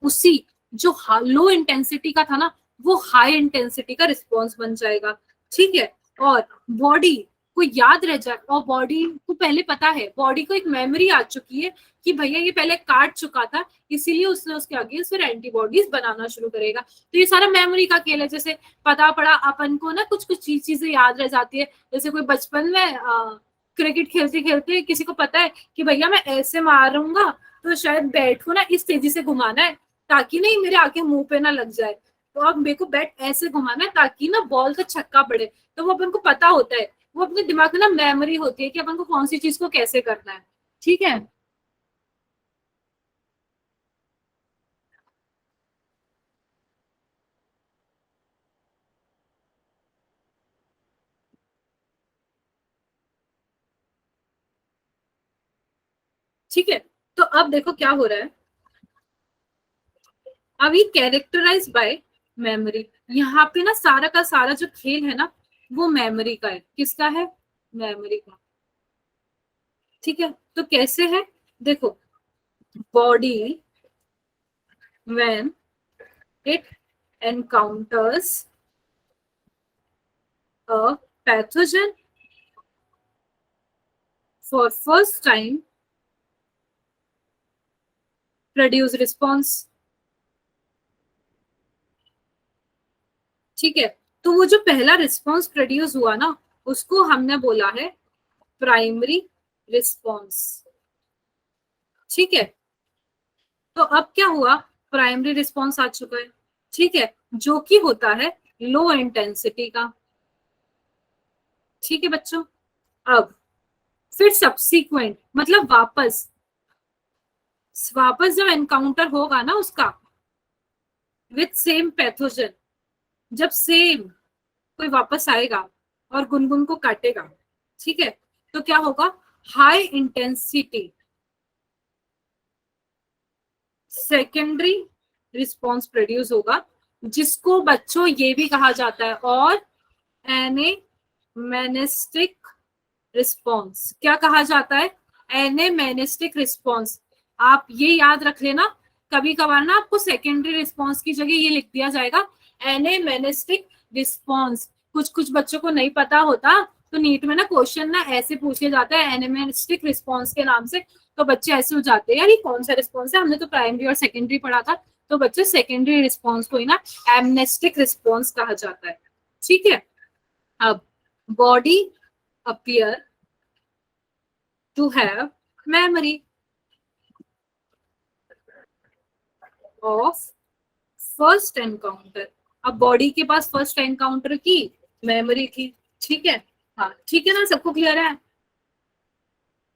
Speaker 1: उसी जो लो इंटेंसिटी का था ना वो हाई इंटेंसिटी का रिस्पॉन्स बन जाएगा। ठीक है, और बॉडी को याद रह जाए, और बॉडी को पहले पता है, बॉडी को एक मेमोरी आ चुकी है कि भैया ये पहले काट चुका था, इसीलिए उसने उसके अगेंस्ट फिर एंटीबॉडीज बनाना शुरू करेगा। तो ये सारा मेमोरी का खेल है। जैसे पता पड़ा अपन को ना कुछ कुछ चीजें याद रह जाती है, जैसे कोई बचपन में क्रिकेट खेलते खेलते किसी को पता है कि भैया मैं ऐसे मारूंगा तो शायद बैट को ना इस तेजी से घुमाना है ताकि नहीं मेरे आके मुंह पे ना लग जाए, तो अब मेरे को बैट ऐसे घुमाना है ताकि ना बॉल का छक्का पड़े। तो वो अपन को पता होता है, वो अपने दिमाग में ना मेमोरी होती है कि अपन को कौन सी चीज को कैसे करना है। ठीक है, ठीक है, तो अब देखो क्या हो रहा है, अब ये कैरेक्टराइज बाय मेमोरी। यहाँ पे ना सारा का सारा जो खेल है ना वो मेमोरी का है। किसका है, मेमोरी का। ठीक है, तो कैसे है, देखो, body when it encounters a pathogen for first time produce response। ठीक है, तो वो जो पहला रिस्पॉन्स प्रोड्यूस हुआ ना उसको हमने बोला है प्राइमरी रिस्पॉन्स। ठीक है, तो अब क्या हुआ, प्राइमरी रिस्पॉन्स आ चुका है। ठीक है, जो कि होता है लो इंटेंसिटी का। ठीक है बच्चों, अब फिर सब्सीक्वेंट मतलब वापस वापस जब एनकाउंटर होगा ना उसका विथ सेम पैथोजन, जब सेम कोई वापस आएगा और गुनगुन को काटेगा, ठीक है, तो क्या होगा, high intensity secondary response produce होगा, जिसको बच्चों ये भी कहा जाता है, और एनेमेनिस्टिक रिस्पॉन्स। क्या कहा जाता है? एनेमेनिस्टिक रिस्पॉन्स। आप ये याद रख लेना, कभी कभार ना आपको सेकेंडरी रिस्पॉन्स की जगह ये लिख दिया जाएगा एनेमेनिस्टिक रिस्पॉन्स। कुछ कुछ बच्चों को नहीं पता होता, तो नीट में ना क्वेश्चन ना ऐसे पूछे जाता है एनेमेनिस्टिक रिस्पॉन्स के नाम से, तो बच्चे ऐसे हो जाते हैं यार ये कौन सा रिस्पॉन्स है, हमने तो प्राइमरी और सेकेंडरी पढ़ा था। तो बच्चे सेकेंडरी रिस्पॉन्स को ही ना एमनेस्टिक रिस्पॉन्स कहा जाता है। ठीक है, अब body appear to have memory of first encounter. अब बॉडी के पास फर्स्ट एनकाउंटर की मेमोरी थी। ठीक है, हाँ ठीक है ना, सबको क्लियर है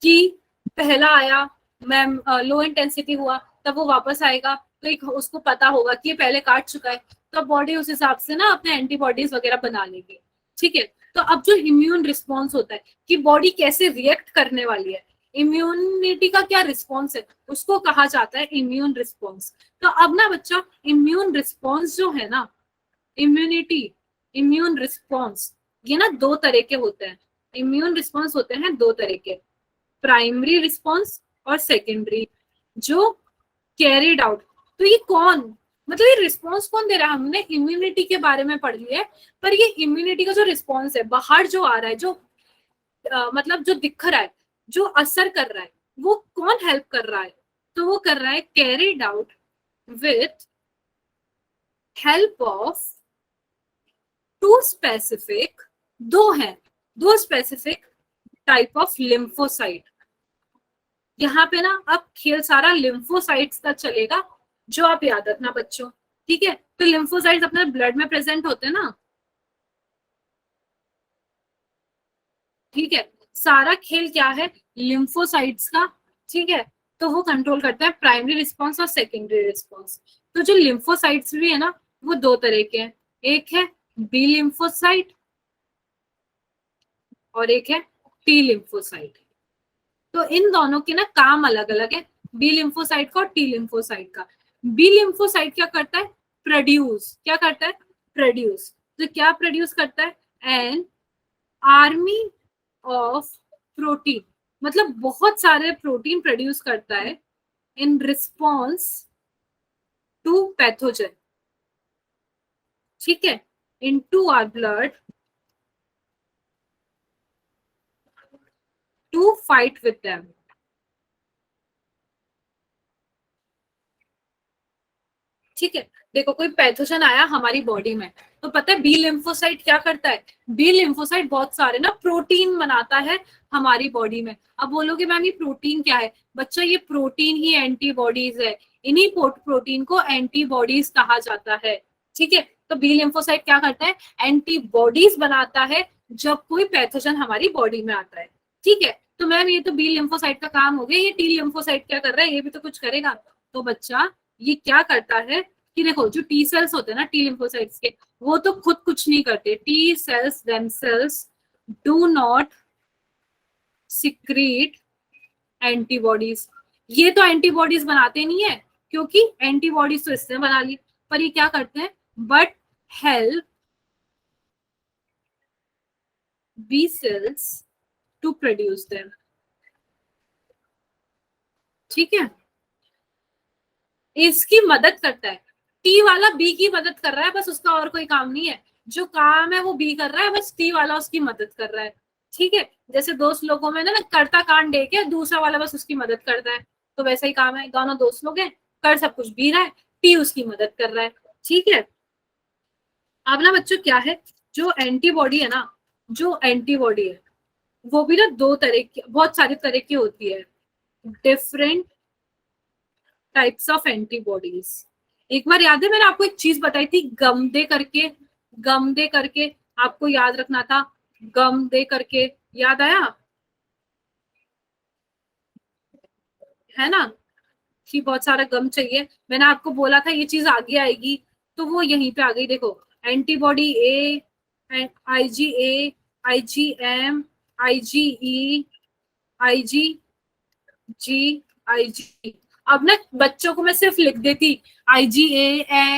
Speaker 1: कि पहला आया मैम लो इंटेंसिटी हुआ, तब वो वापस आएगा तो एक उसको पता होगा कि ये पहले काट चुका है, तो बॉडी उस हिसाब से ना अपने एंटीबॉडीज वगैरह बना लेगी। ठीक है, तो अब जो इम्यून रिस्पॉन्स होता है कि बॉडी कैसे रिएक्ट करने वाली है, इम्यूनिटी का क्या रिस्पॉन्स है, उसको कहा जाता है इम्यून रिस्पॉन्स। तो अब ना बच्चा इम्यून रिस्पॉन्स जो है ना, इम्यूनिटी इम्यून रिस्पॉन्स, ये ना दो तरह के होते हैं। इम्यून रिस्पॉन्स होते हैं दो तरह के, प्राइमरी रिस्पॉन्स और सेकेंडरी, जो कैरिड आउट। तो ये कौन, मतलब ये रिस्पॉन्स कौन दे रहा है? हमने इम्यूनिटी के बारे में पढ़ लिया है, पर ये इम्यूनिटी का जो रिस्पॉन्स है बाहर जो आ रहा है, जो मतलब जो दिख रहा है, जो असर कर रहा है, वो कौन हेल्प कर रहा है? तो वो कर रहा है carried out with help of two specific, दो हैं, दो स्पेसिफिक टाइप ऑफ लिम्फोसाइट। यहाँ पे ना अब खेल सारा लिम्फोसाइट्स का चलेगा, जो आप याद रखना बच्चों। ठीक है, तो लिम्फोसाइट्स अपने ब्लड में प्रेजेंट होते हैं ना। ठीक है, सारा खेल क्या है? लिम्फोसाइट्स का। ठीक है, तो वो कंट्रोल करता है प्राइमरी रिस्पॉन्स और सेकेंडरी रिस्पॉन्स। तो जो लिम्फोसाइट्स भी है ना, वो दो तरह के हैं, एक है बी लिम्फोसाइट और एक है टी लिम्फोसाइट। तो इन दोनों के ना काम अलग अलग है, बी लिम्फोसाइट का और टी लिम्फोसाइट का। बी लिम्फोसाइट क्या करता है? प्रोड्यूस, क्या करता है? प्रोड्यूस। तो क्या प्रोड्यूस करता है? एन आर्मी ऑफ प्रोटीन, मतलब बहुत सारे प्रोटीन प्रोड्यूस करता है इन रिस्पॉन्स टू पैथोजन। ठीक है, into our blood to fight with them. ठीक है, देखो कोई पैथोजन आया हमारी बॉडी में, तो पता है बी लिम्फोसाइट क्या करता है? बी लिम्फोसाइट बहुत सारे ना प्रोटीन बनाता है हमारी बॉडी में। अब बोलोगे मैम ये प्रोटीन क्या है? बच्चा ये प्रोटीन ही एंटीबॉडीज है, इन्हीं प्रोटीन को एंटीबॉडीज कहा जाता है। ठीक है, तो बी लिम्फोसाइट क्या करता है? एंटीबॉडीज बनाता है जब कोई पैथोजन हमारी बॉडी में आता है। ठीक है, तो मैम ये तो बी लिम्फोसाइट का काम हो गया, ये टी लिम्फोसाइट क्या कर रहा है? ये भी तो कुछ करेगा। तो बच्चा ये क्या करता है कि देखो जो टी सेल्स होते हैं ना टी लिम्फोसाइट्स के, वो तो खुद कुछ नहीं करते, T cells themselves do not secrete antibodies. ये तो एंटीबॉडीज बनाते नहीं है, क्योंकि एंटीबॉडीज तो इसने बना ली, पर ये क्या करते हैं? But help B cells to produce them. ठीक है, इसकी मदद करता है, टी वाला बी की मदद कर रहा है, बस उसका और कोई काम नहीं है, जो काम है वो बी कर रहा है, बस टी वाला उसकी मदद कर रहा है। ठीक है, जैसे दोस्त लोगों में ना करता कांड दे के दूसरा वाला बस उसकी मदद करता है, तो वैसा ही काम है, दोनों दोस्त लोग हैं, कर सब कुछ बी रहा है, टी उसकी मदद कर रहा है। ठीक है, अब ना बच्चों क्या है, जो एंटीबॉडी है ना, जो एंटीबॉडी है वो भी ना दो तरह की, बहुत सारी तरह की होती है, डिफरेंट टाइप्स ऑफ एंटीबॉडीज। एक बार याद है मैंने आपको एक चीज बताई थी, गम दे करके, गम दे करके, आपको याद रखना था, गम दे करके, याद आया है ना, कि बहुत सारा गम चाहिए, मैंने आपको बोला था ये चीज आगे आएगी, तो वो यहीं पे आ गई। देखो antibody A, IgA, IgM, IgE, IG GIG। अब ना बच्चों को मैं सिर्फ लिख देती IgA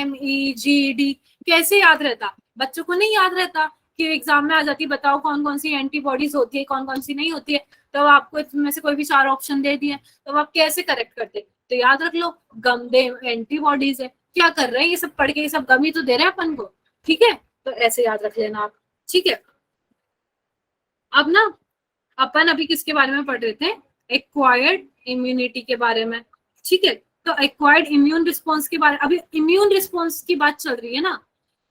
Speaker 1: MEGD, कैसे याद रहता? बच्चों को नहीं याद रहता कि एग्जाम में आ जाती बताओ कौन कौन सी एंटीबॉडीज होती है, कौन कौन सी नहीं होती है। तो आपको इसमें से कोई भी 4 ऑप्शन दे दिए, तो आप कैसे करेक्ट करते? तो याद रख लो गम दे एंटीबॉडीज है। क्या कर रहे हैं ये सब पढ़ के? ये सब गम ही तो दे रहे हैं अपन को। ठीक है, तो ऐसे याद रख लेना आप। ठीक है, अब ना अपन अभी किसके बारे में पढ़ रहे थे? एक्वायर्ड इम्यूनिटी के बारे में। ठीक है, तो एक्वायर्ड इम्यून रिस्पॉन्स के बारे, अभी इम्यून रिस्पॉन्स की बात चल रही है ना,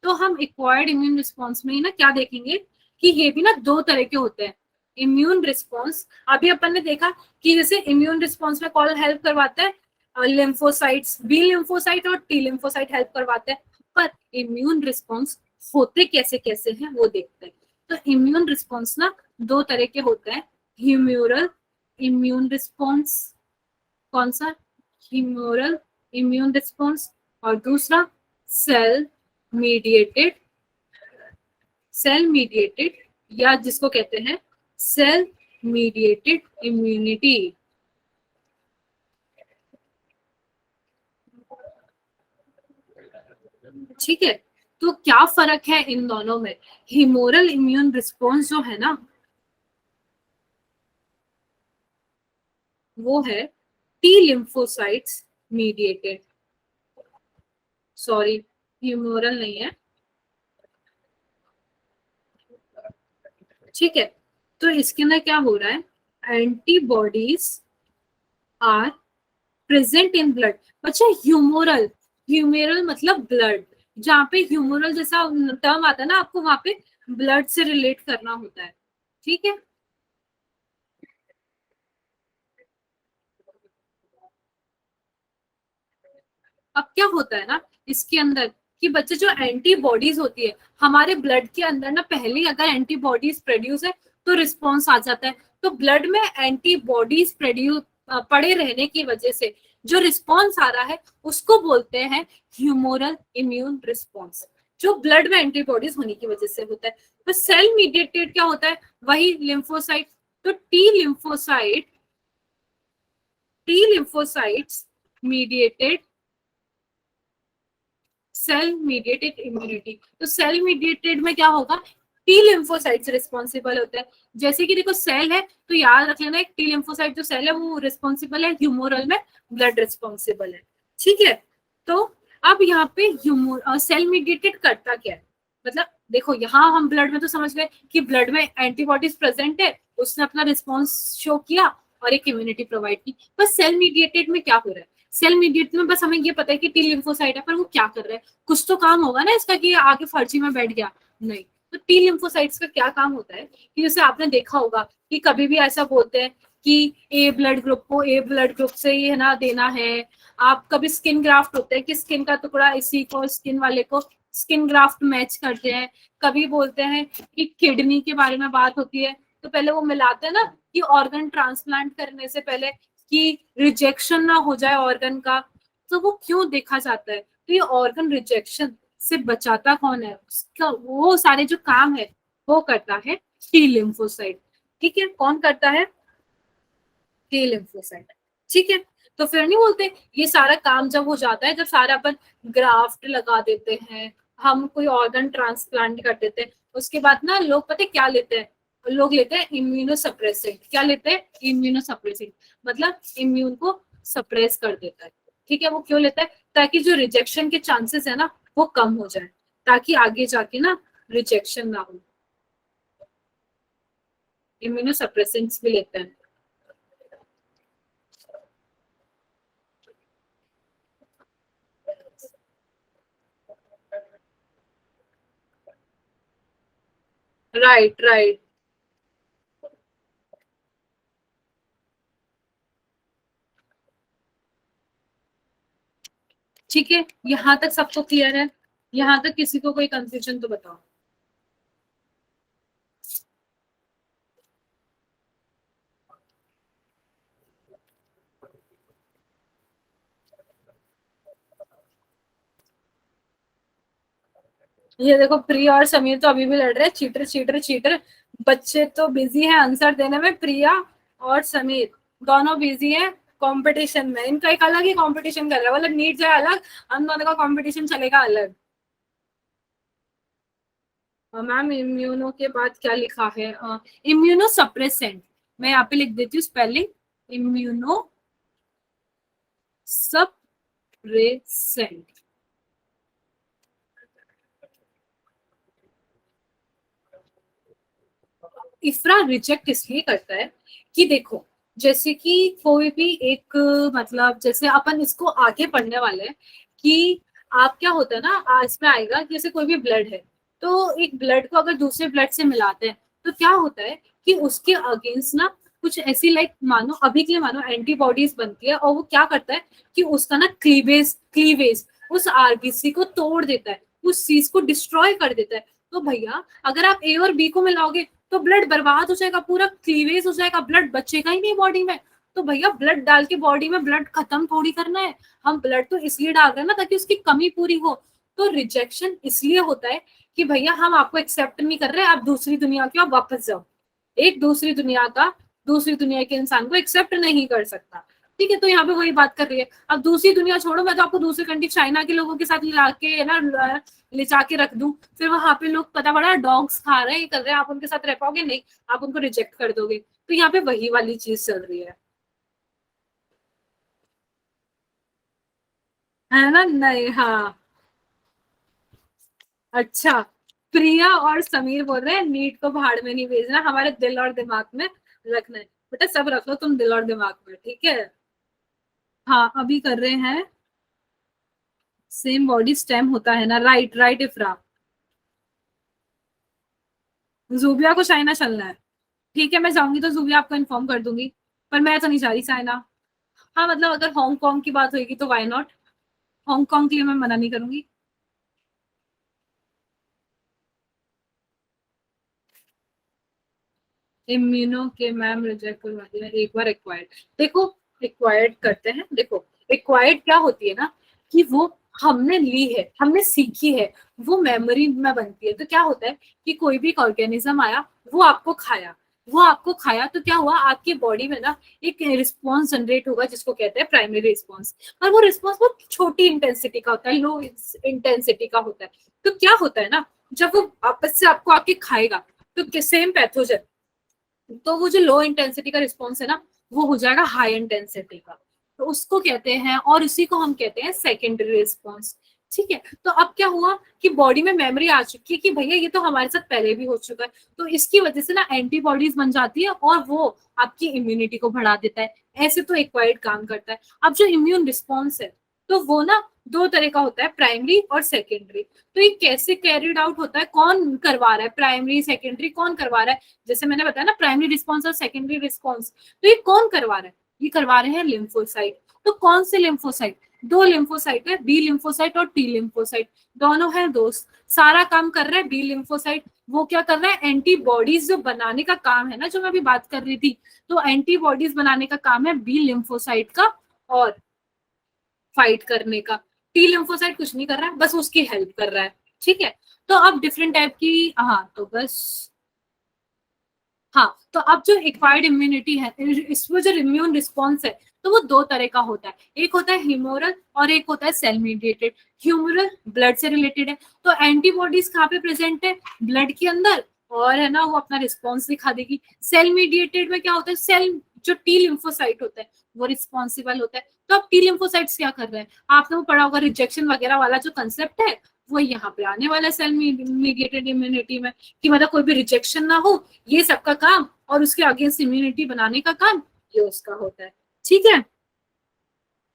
Speaker 1: तो हम एक्वायर्ड इम्यून रिस्पॉन्स में ही ना क्या देखेंगे कि ये भी ना 2 तरह के होते हैं। इम्यून रिस्पॉन्स, अभी अपन ने देखा कि जैसे इम्यून रिस्पॉन्स में कौन हेल्प करवाता है? लिम्फोसाइट्स, बी लिम्फोसाइट और टी लिम्फोसाइट हेल्प करवाते हैं। पर इम्यून रिस्पॉन्स होते कैसे कैसे हैं वो देखते हैं। तो इम्यून रिस्पॉन्स ना 2 तरह के होते हैं। ह्यूमरल इम्यून रिस्पॉन्स, कौन सा? Humoral immune response. और दूसरा सेल मीडिएटेड, सेल मीडिएटेड या जिसको कहते हैं सेल मीडिएटेड इम्यूनिटी। ठीक है, तो क्या फर्क है इन दोनों में? ह्यूमरल इम्यून रिस्पॉन्स जो है ना, वो है T lymphocytes mediated, sorry humoral नहीं है। ठीक है, तो इसके अंदर क्या हो रहा है? Antibodies are present in blood. अच्छा, ह्यूमरल, ह्यूमरल मतलब ब्लड। जहाँ पे ह्यूमरल जैसा टर्म आता है ना, आपको वहां पे ब्लड से रिलेट करना होता है। ठीक है, अब क्या होता है ना इसके अंदर कि बच्चे जो एंटीबॉडीज होती है हमारे ब्लड के अंदर ना, पहले अगर एंटीबॉडीज प्रोड्यूस है तो रिस्पॉन्स आ जाता है। तो ब्लड में एंटीबॉडीज प्रोड्यूस पड़े रहने की वजह से जो रिस्पॉन्स आ रहा है उसको बोलते हैं ह्यूमरल इम्यून रिस्पॉन्स, जो ब्लड में एंटीबॉडीज होने की वजह से होता है। तो सेल मीडिएटेड क्या होता है? वही लिम्फोसाइट। तो T lymphocytes mediated cell mediated immunity. तो सेल मीडिएटेड में क्या होगा? टी लिम्फोसाइट्स रिस्पॉन्सिबल होता है। जैसे कि देखो सेल है तो याद रख लेना, एक टी लिम्फोसाइट जो सेल है वो रिस्पॉन्सिबल है ह्यूमरल में, ब्लड रिस्पॉन्सिबल है। ठीक है, तो अब यहाँ पे सेल मीडिएटेड करता क्या है? मतलब देखो यहाँ हम ब्लड में तो समझ गए कि ब्लड में एंटीबॉडीज प्रेजेंट है, उसने अपना रिस्पॉन्स शो किया और एक इम्यूनिटी प्रोवाइड की। बस सेल मीडिएटेड में क्या हो रहा है? सेल मीडिएटेड में बस हमें ये पता है कि टी लिम्फोसाइट है, पर वो क्या कर रहा है? कुछ तो काम होगा ना इसका कि आगे फर्जी में बैठ गया? नहीं। तो टी लिम्फोसाइट्स का क्या काम होता है कि जैसे आपने देखा होगा कि कभी भी ऐसा बोलते हैं कि ए ब्लड ग्रुप को ए ब्लड ग्रुप से ही है ना देना है। आप कभी स्किन ग्राफ्ट होते हैं कि स्किन का टुकड़ा इसी को, स्किन वाले को स्किन ग्राफ्ट मैच करते हैं। कभी बोलते हैं कि किडनी के बारे में बात होती है तो पहले वो मिलाते हैं ना कि ऑर्गन ट्रांसप्लांट करने से पहले कि रिजेक्शन ना हो जाए ऑर्गन का। तो वो क्यों देखा जाता है? तो ये ऑर्गन रिजेक्शन से बचाता कौन है? उसका वो सारे जो काम है वो करता है टी लिम्फोसाइट। ठीक है, कौन करता है? T lymphocyte. ठीक है, तो फिर नहीं बोलते ये सारा काम जब हो जाता है, जब सारा अपन ग्राफ्ट लगा देते हैं, हम कोई ऑर्गन ट्रांसप्लांट कर देते हैं, उसके बाद ना लोग पता है क्या लेते हैं? लोग लेते हैं इम्यूनो सप्रेसेंट। क्या लेते हैं? इम्यूनो सप्रेसेंट, मतलब इम्यून को सप्रेस कर देता है। ठीक है, वो क्यों लेता है? ताकि जो रिजेक्शन के चांसेस है ना वो कम हो जाए, ताकि आगे जाके ना रिजेक्शन ना हो। इम्यूनो सप्रेसेंट्स भी लेते हैं। Right right. ठीक है, यहाँ तक सबको क्लियर है? यहाँ तक किसी को कोई कंफ्यूजन तो बताओ। ये देखो प्रिया और समीर तो अभी भी लड़ रहे हैं, चीटर चीटर चीटर। बच्चे तो बिजी हैं आंसर देने में, प्रिया और समीर दोनों बिजी हैं कंपटीशन में, इनका एक अलग ही कंपटीशन कर रहा है, मतलब नीट जाए अलग, हम दोनों का कंपटीशन चलेगा अलग। मैम इम्यूनो के बाद क्या लिखा है, इम्यूनो सप्रेसेंट, मैं यहाँ पे लिख देती हूँ स्पेलिंग, इम्यूनो सप्रेसेंट। इफ्रा रिजेक्ट इसलिए करता है कि देखो, जैसे कि कोई भी एक मतलब जैसे अपन इसको आगे पढ़ने वाले हैं कि आप क्या होता है ना, इसमें आएगा कि जैसे कोई भी ब्लड है, तो एक ब्लड को अगर दूसरे ब्लड से मिलाते हैं तो क्या होता है कि उसके अगेंस्ट ना कुछ ऐसी लाइक मानो अभी के लिए मानो एंटीबॉडीज बनती है, और वो क्या करता है कि उसका ना क्लीवेज क्लीवेज उस आरबीसी को तोड़ देता है, उस चीज को डिस्ट्रॉय कर देता है। तो भैया अगर आप ए और बी को मिलाओगे तो ब्लड बर्बाद हो जाएगा, पूरा क्लीवेज हो जाएगा, ब्लड बचेगा ही नहीं बॉडी में। तो भैया ब्लड डाल के बॉडी में ब्लड खत्म थोड़ी करना है, हम ब्लड तो इसलिए डाल रहे हैं ना ताकि उसकी कमी पूरी हो। तो रिजेक्शन इसलिए होता है कि भैया हम आपको एक्सेप्ट नहीं कर रहे, आप दूसरी दुनिया के आप वापस जाओ। एक दूसरी दुनिया का दूसरी दुनिया के इंसान को एक्सेप्ट नहीं कर सकता। ठीक है, तो यहाँ पे वही बात कर रही है। अब दूसरी दुनिया छोड़ो, मैं तो आपको दूसरी कंट्री चाइना के लोगों के साथ मिला के ना ले जाके रख दूं, फिर वहां पे लोग पता पड़ा डॉग्स खा रहे हैं, ये कर रहे हैं, आप उनके साथ रह पाओगे नहीं, आप उनको रिजेक्ट कर दोगे। तो यहाँ पे वही वाली चीज चल रही है ना? नहीं, हाँ। अच्छा, प्रिया और समीर बोल रहे हैं नीट को भाड़ में नहीं भेजना, हमारे दिल और दिमाग में रखना है। बेटा सब रख लो तुम दिल और दिमाग में, ठीक है। हाँ अभी कर रहे हैं, सेम बॉडी स्टेम होता है ना, राइट राइट इफ्रा। जूबिया को चाइना चलना है, ठीक है, मैं जाऊंगी तो जूबिया आपको इन्फॉर्म कर दूंगी, पर मैं तो नहीं जा रही चाइना। हाँ मतलब अगर हांगकांग की बात होगी तो वाई नॉट, हांगकांग के लिए मैं मना नहीं करूंगी। इम्यूनो के मैम रिजेक्ट करवा दिया, एक बार एक्वायर्ड। देखो एक्वायर्ड करते हैं, देखो एक्वायर्ड क्या होती है ना, कि वो हमने ली है, हमने सीखी है, वो मेमोरी में बनती है। तो क्या होता है कि कोई भी ऑर्गेनिज्म आया, वो आपको खाया, वो आपको खाया तो क्या हुआ, आपकी बॉडी में ना एक रिस्पॉन्स जनरेट होगा जिसको कहते हैं प्राइमरी रिस्पॉन्स। और वो रिस्पॉन्स बहुत छोटी इंटेंसिटी का होता है, लो इंटेंसिटी का होता है। तो क्या होता है ना, जब वो आपस से आपको आके खाएगा तो सेम पैथोजन, तो वो जो लो इंटेंसिटी का रिस्पॉन्स है ना, वो हो जाएगा हाई इंटेंसिटी का, तो उसको कहते हैं, और उसी को हम कहते हैं सेकेंडरी रिस्पॉन्स। ठीक है, तो अब क्या हुआ कि बॉडी में मेमोरी आ चुकी है कि भैया ये तो हमारे साथ पहले भी हो चुका है, तो इसकी वजह से ना एंटीबॉडीज बन जाती है और वो आपकी इम्यूनिटी को बढ़ा देता है। ऐसे तो एक्वायर्ड काम करता है। अब जो इम्यून रिस्पॉन्स है, तो वो ना दो तरह का होता है, प्राइमरी और सेकेंडरी। तो ये कैसे कैरिड आउट होता है, कौन करवा रहा है, प्राइमरी सेकेंडरी कौन करवा रहा है? जैसे मैंने बताया ना, प्राइमरी रिस्पॉन्स और सेकेंडरी रिस्पॉन्स, तो ये कौन करवा रहा है? ये करवा रहे हैं लिम्फोसाइट। तो कौन से लिम्फोसाइट? दो लिम्फोसाइट है, बी लिम्फोसाइट और टी लिम्फोसाइट, दोनों है दोस्त। सारा काम कर रहा है बी लिम्फोसाइट। वो क्या कर रहा है, एंटीबॉडीज जो बनाने का काम है ना, जो मैं अभी बात कर रही थी, तो एंटीबॉडीज बनाने का काम है बी लिम्फोसाइट का, और फाइट करने का। टी लिम्फोसाइट कुछ नहीं कर रहा है, बस उसकी हेल्प कर रहा है। ठीक है, तो अब डिफरेंट टाइप की, हाँ तो बस, हाँ तो अब जो एक्वायर्ड इम्यूनिटी है, इसमें जो इम्यून रिस्पॉन्स है, तो वो दो तरह का होता है, एक होता है ह्यूमोरल और एक होता है सेल मीडिएटेड। ह्यूमोरल ब्लड से रिलेटेड है, तो एंटीबॉडीज कहाँ पे प्रेजेंट है, ब्लड के अंदर, और है ना वो अपना रिस्पॉन्स दिखा देगी। सेल मीडिएटेड में क्या होता है, सेल जो टी लिम्फोसाइट होता है वो रिस्पॉन्सिबल होता है। तो अब टी लिम्फोसाइट्स क्या कर रहे हैं, आपने वो पढ़ा होगा रिजेक्शन वगैरह वाला जो कंसेप्ट है, वो यहाँ पे आने वाला है सेल मीडिएटेड इम्यूनिटी में, कि मतलब कोई भी रिजेक्शन ना हो, ये सबका काम, और उसके अगेंस्ट इम्यूनिटी बनाने का काम ये उसका होता है। ठीक है,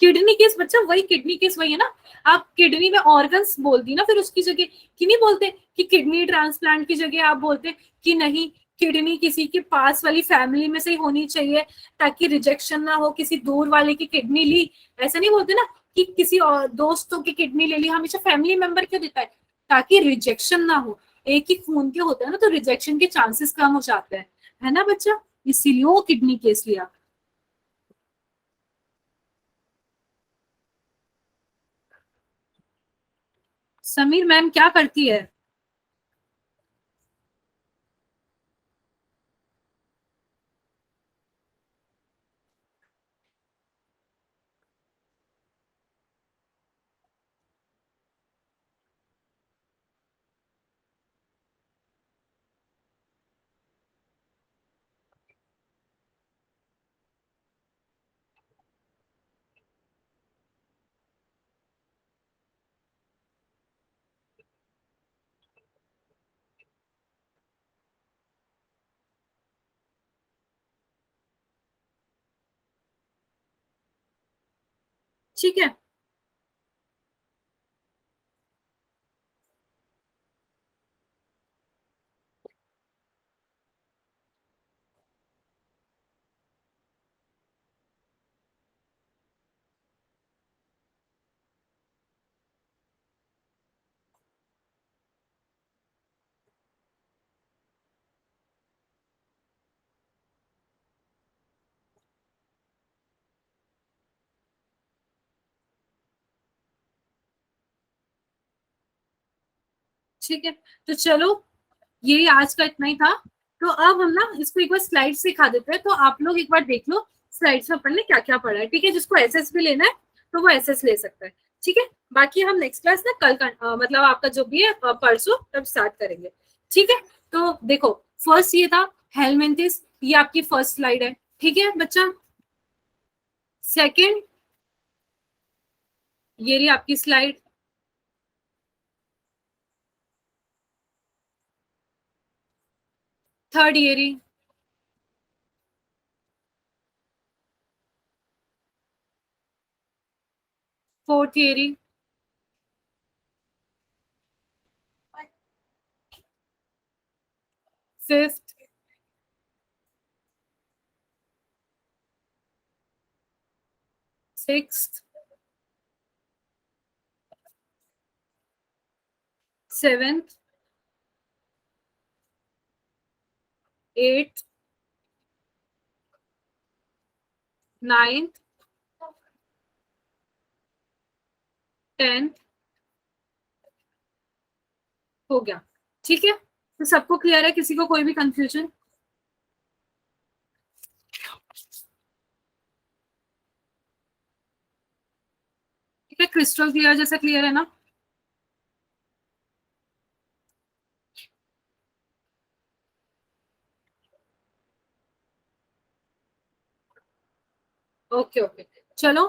Speaker 1: किडनी केस बच्चा, वही किडनी केस वही है ना। आप किडनी में ऑर्गन्स बोल दी ना, फिर उसकी जगह कि नहीं बोलते कि किडनी ट्रांसप्लांट की जगह आप बोलते कि नहीं, किडनी किसी के पास वाली फैमिली में से ही होनी चाहिए ताकि रिजेक्शन ना हो, किसी दूर वाले की किडनी ली, ऐसा नहीं बोलते ना कि किसी और दोस्तों की किडनी ले ली, हमेशा फैमिली मेंबर क्यों देता है, ताकि रिजेक्शन ना हो। एक ही खून के होते हैं ना, तो रिजेक्शन के चांसेस कम हो जाते हैं, है ना बच्चा, इसीलिए वो किडनी केस लिया। समीर मैम क्या करती है? ठीक है। ठीक है, तो चलो ये आज का इतना ही था। तो अब हम ना इसको एक बार स्लाइड दिखा देते हैं, तो आप लोग एक बार देख लो स्लाइड्स में अपन ने क्या क्या पढ़ा है। ठीक है, जिसको एसएस भी लेना है तो वो एसएस ले सकता है। ठीक है, बाकी हम नेक्स्ट क्लास ना कल का मतलब आपका जो भी है परसों तब स्टार्ट करेंगे। ठीक है, तो देखो फर्स्ट ये था हेलमिंथिस, ये आपकी फर्स्ट स्लाइड है। ठीक है बच्चा, सेकंड ये रही आपकी स्लाइड, थर्ड ये रही, फोर्थ ये रही, fifth, sixth, seventh, eight, ninth, tenth, हो गया। ठीक है, तो सबको क्लियर है, किसी को कोई भी कंफ्यूजन? ठीक है, क्रिस्टल क्लियर जैसा क्लियर है ना? ओके ओके, चलो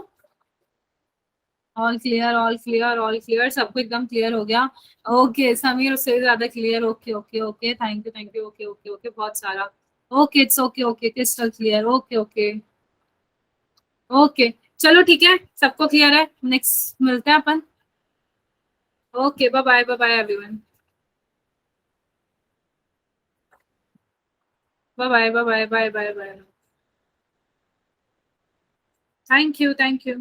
Speaker 1: all clear all clear all clear, सबको एकदम क्लियर हो गया। ओके समीर, उससे ज्यादा clear. Okay okay okay, thank you, okay okay okay, बहुत सारा। Okay it's okay okay, crystal clear, okay okay okay. चलो ठीक है, सबको क्लियर है, नेक्स्ट मिलते हैं अपन। Okay bye bye everyone, bye bye bye bye bye bye. Thank you thank you.